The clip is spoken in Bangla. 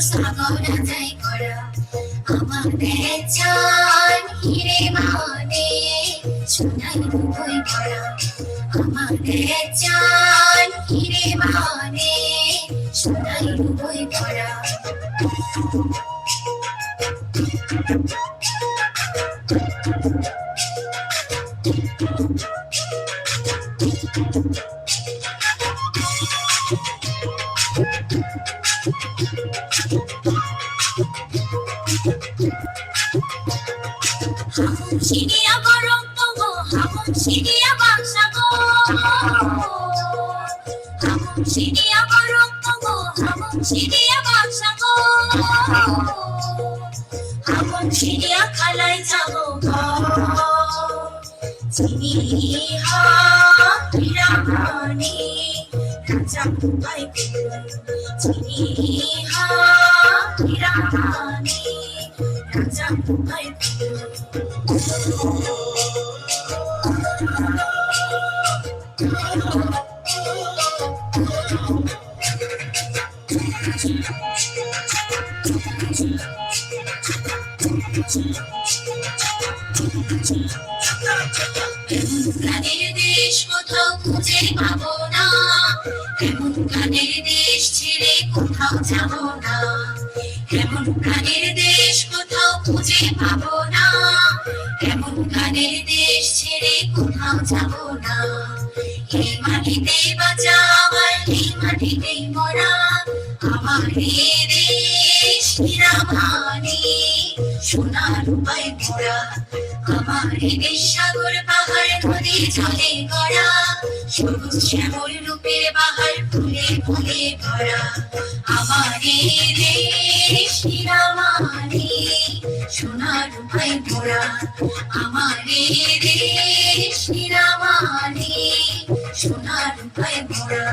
সাগর যাই করা আমাদের চান হিরে মানে সোনাই রূপই করা আমাদের চান হিরে মানে সোনাই রূপই করা সিনিয়া গরম তবো হামুন সিনিয়া বাক্সা গো হামুন সিনিয়া গরম তবো হামুন সিনিয়া বাক্সা গো হামুন সিনিয়া খালাই যাবো চিনি হিরামানি রাজা ভাই চিনি হিরামানি রাজা ভাই গানের দেশ কোথাও খুঁজে পাবো না এমন গানের দেশ ছেড়ে কোথাও যাবো না এমন গানের দেশ কোথাও খুঁজে পাবো না এমন গানের দেশ ছেড়ে কোথাও যাবো না এই মাটিতে বাঁচা আমার এই মাটিতেই মরা আমার এই দেশ হিরামানি সোনার রূপায় ভরা আমার এই দেশ সাগর পাহাড় নদী জলে গড়া সবুজ শ্যামল রূপের বাহার ফুলে ফুলে ভরা আমার এই দেশ হিরামানি সোনার রূপায় ভরা আমার এই দেশ হিরামানি সোনার রূপায় ভরা